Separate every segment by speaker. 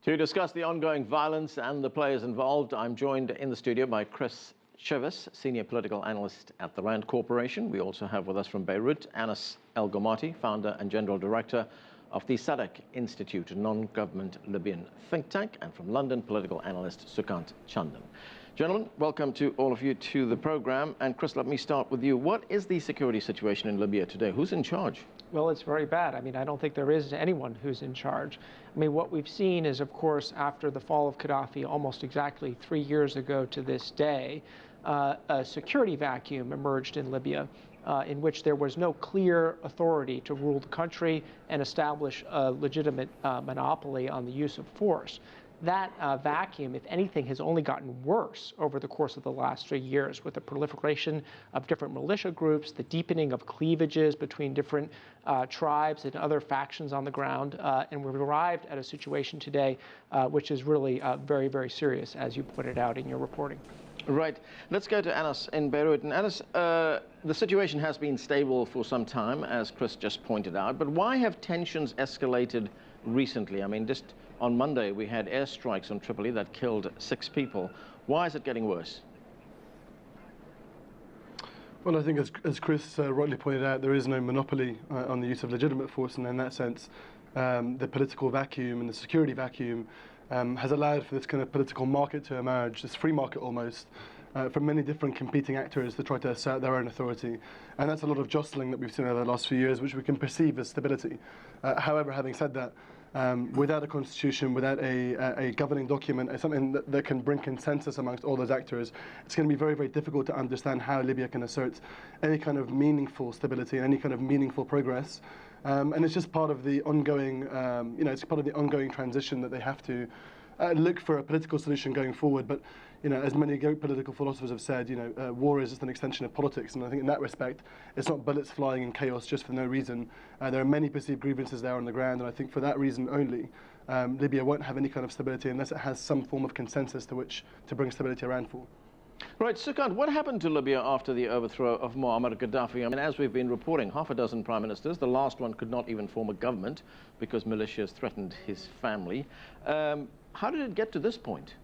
Speaker 1: To discuss the ongoing violence and the players involved, I'm joined in the studio by Chivvis, Senior Political Analyst at the Rand Corporation. We also have with us from Beirut, Anas El Gomati, Founder and General Director of the Sadeq Institute, a non-government Libyan think tank, and from London, political analyst Sukant Chandan. Gentlemen, welcome to all of you to the program. And Chris, let me start with you. What is the security situation in Libya today? Who's in charge?
Speaker 2: Well, it's very bad. I mean, I don't think there is anyone who's in charge. I mean, what we've seen is, of course, after the fall of Gaddafi, almost exactly 3 years ago to this day, a security vacuum emerged in Libya in which there was no clear authority to rule the country and establish a legitimate monopoly on the use of force. That vacuum, if anything, has only gotten worse over the course of the last 3 years with the proliferation of different militia groups, the deepening of cleavages between different tribes and other factions on the ground. And we've arrived at a situation today which is really very, very serious, as you pointed out in your reporting.
Speaker 1: Right. Let's go to Anas in Beirut. And Anas, the situation has been stable for some time, as Chris just pointed out. But why have tensions escalated recently? I mean, just on Monday, we had airstrikes on Tripoli that killed 6 people. Why is it getting worse?
Speaker 3: Well, I think as Chris rightly pointed out, there is no monopoly on the use of legitimate force, and in that sense, the political vacuum and the security vacuum has allowed for this kind of political market to emerge, this free market almost, from many different competing actors to try to assert their own authority. And that's a lot of jostling that we've seen over the last few years, which we can perceive as stability. However, having said that, without a constitution, without a governing document, something that can bring consensus amongst all those actors, it's going to be very, very difficult to understand how Libya can assert any kind of meaningful stability and any kind of meaningful progress. And it's just part of the ongoing, it's part of the ongoing transition that they have to look for a political solution going forward. But, as many political philosophers have said, war is just an extension of politics. And I think in that respect, it's not bullets flying in chaos just for no reason. There are many perceived grievances there on the ground. And I think for that reason only, Libya won't have any kind of stability unless it has some form of consensus to which to bring stability around for.
Speaker 1: Right, Sukant, what happened to Libya after the overthrow of Muammar Gaddafi? I mean, as we've been reporting, half a dozen prime ministers, the last one could not even form a government because militias threatened his family. How did it get to this point?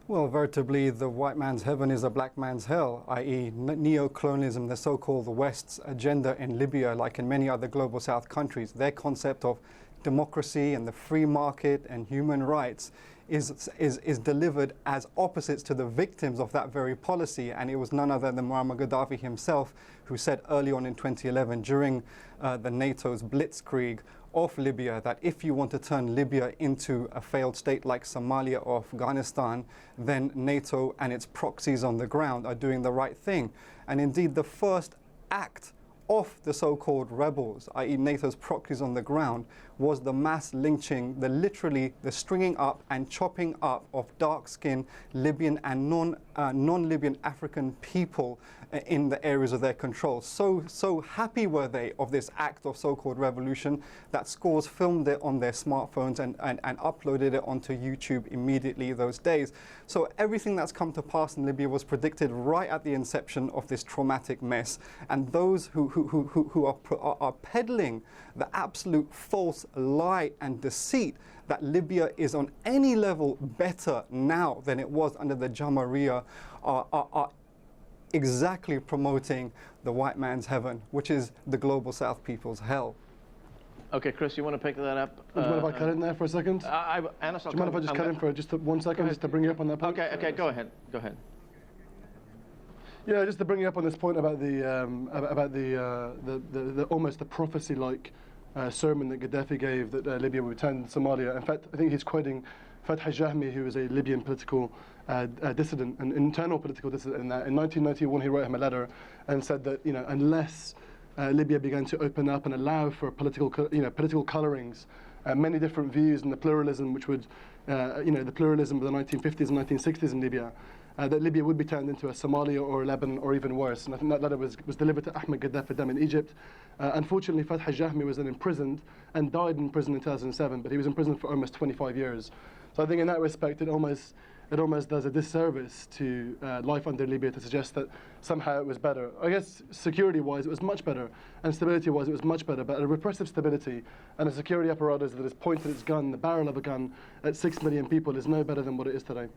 Speaker 4: Well, veritably, the white man's heaven is a black man's hell, i.e. neo-colonialism, the so-called West's agenda in Libya, like in many other global South countries. Their concept of democracy and the free market and human rights is delivered as opposites to the victims of that very policy. And it was none other than Muammar Gaddafi himself who said early on in 2011 during the NATO's blitzkrieg of Libya that if you want to turn Libya into a failed state like Somalia or Afghanistan, then NATO and its proxies on the ground are doing the right thing. And indeed, the first act of the so-called rebels, i.e. NATO's proxies on the ground, was the mass lynching, literally the stringing up and chopping up of dark-skinned Libyan and non-Libyan African people in the areas of their control. So happy were they of this act of so-called revolution that scores filmed it on their smartphones and uploaded it onto YouTube immediately those days. So everything that's come to pass in Libya was predicted right at the inception of this traumatic mess. And those who are peddling the absolute false lie and deceit that Libya is on any level better now than it was under the Jamahiriya are exactly promoting the white man's heaven, which is the global South people's hell.
Speaker 1: Okay, Chris, you want to pick that up?
Speaker 3: Do you mind if I cut in there for a second?
Speaker 1: Anas,
Speaker 3: do you mind if I just cut in for just 1 second, just to bring you up on that point?
Speaker 1: Okay, go ahead.
Speaker 3: Yeah, just to bring you up on this point about the almost the prophecy-like sermon that Gaddafi gave that Libya would return Somalia. In fact, I think he's quoting Fath Jahmi, who is a Libyan political dissident, an internal political dissident. In 1991, he wrote him a letter and said that unless Libya began to open up and allow for political colorings, many different views, and the pluralism which would the pluralism of the 1950s and 1960s in Libya, that Libya would be turned into a Somalia or Lebanon or even worse. And I think that letter was delivered to Ahmed Gaddafi in Egypt. Unfortunately, Fath Jahmi was then imprisoned and died in prison in 2007, but he was in prison for almost 25 years. So I think in that respect, it almost it almost does a disservice to life under Libya to suggest that somehow it was better. I guess security-wise it was much better, and stability-wise it was much better, but a repressive stability and a security apparatus that has pointed its gun, the barrel of a gun, at 6 million people is no better than what it is today.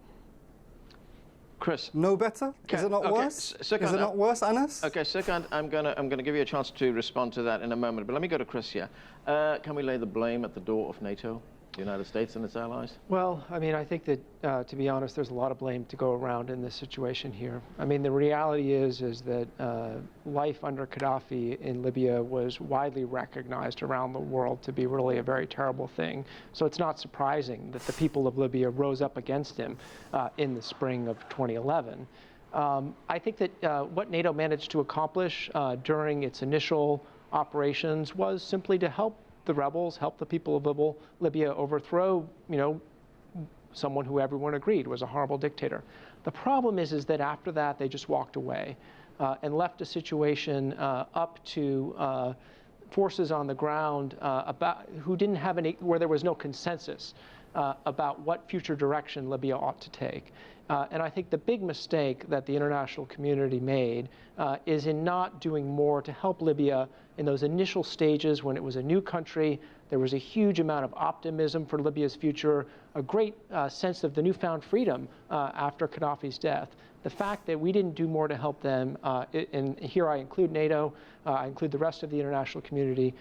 Speaker 1: Chris.
Speaker 4: No better? Is it not worse?
Speaker 1: Sukant,
Speaker 4: is it not worse, Anas?
Speaker 1: Okay, Sukant, I'm gonna give you a chance to respond to that in a moment, but let me go to Chris here. Can we lay the blame at the door of NATO, the United States and its allies?
Speaker 2: Well, I mean, I think that, to be honest, there's a lot of blame to go around in this situation here. I mean, the reality is that life under Gaddafi in Libya was widely recognized around the world to be really a very terrible thing. So it's not surprising that the people of Libya rose up against him in the spring of 2011. I think that what NATO managed to accomplish during its initial operations was simply to help the rebels, help the people of Libya overthrow, someone who everyone agreed was a horrible dictator. The problem is that after that they just walked away and left a situation up to forces on the ground who didn't have where there was no consensus about what future direction Libya ought to take. And I think the big mistake that the international community made is in not doing more to help Libya in those initial stages when it was a new country. There was a huge amount of optimism for Libya's future, a great sense of the newfound freedom after Gaddafi's death. The fact that we didn't do more to help them, and here I include NATO, I include the rest of the international community,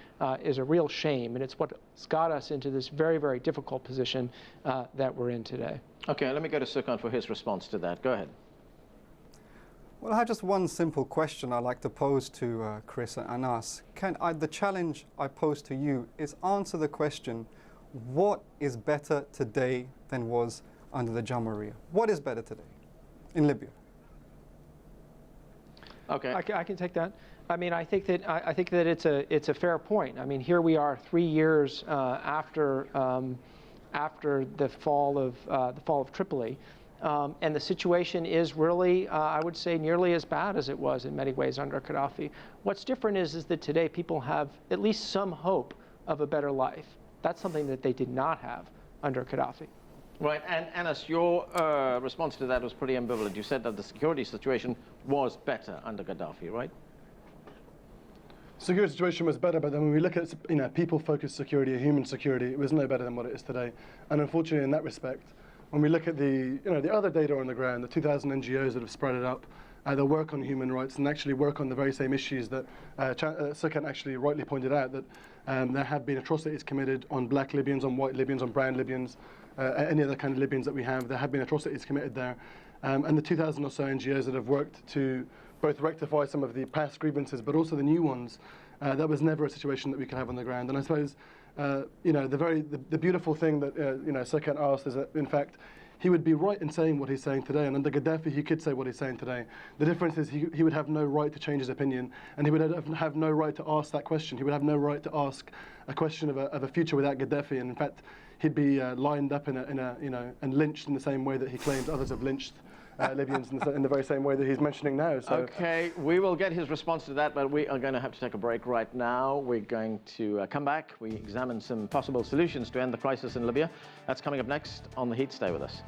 Speaker 2: is a real shame, and it's what's got us into this very, very difficult position that we're in today.
Speaker 1: Okay, let me go to Sukant for his response to that. Go ahead.
Speaker 4: Well, I have just one simple question I'd like to pose to Chris and Anas. The challenge I pose to you is answer the question, what is better today than was under the Jamahiriya? What is better today in Libya?
Speaker 1: Okay.
Speaker 2: I can take that. I mean, I think that it's a fair point. I mean, here we are 3 years after the fall of Tripoli. And the situation is really, I would say, nearly as bad as it was in many ways under Gaddafi. What's different is that today people have at least some hope of a better life. That's something that they did not have under Gaddafi.
Speaker 1: Right, and Anas, your response to that was pretty ambivalent. You said that the security situation was better under Gaddafi, right?
Speaker 3: Security situation was better, but then when we look at people-focused security, human security, it was no better than what it is today. And unfortunately, in that respect, when we look at the other data on the ground, the 2,000 NGOs that have spread it up, that work on human rights and actually work on the very same issues that Sukant actually rightly pointed out, that there have been atrocities committed on black Libyans, on white Libyans, on brown Libyans, any other kind of Libyans that we have. There have been atrocities committed there. And the 2,000 or so NGOs that have worked to both rectify some of the past grievances, but also the new ones, that was never a situation that we could have on the ground. And I suppose, the beautiful thing that Sukant asked is that, in fact, he would be right in saying what he's saying today, and under Gaddafi he could say what he's saying today. The difference is he would have no right to change his opinion, and he would have no right to ask that question. He would have no right to ask a question of a future without Gaddafi, and in fact, he'd be lined up and lynched in the same way that he claims others have lynched Libyans in the very same way that he's mentioning now. So.
Speaker 1: Okay, we will get his response to that, but we are going to have to take a break right now. We're going to come back. We examine some possible solutions to end the crisis in Libya. That's coming up next on The Heat. Stay with us.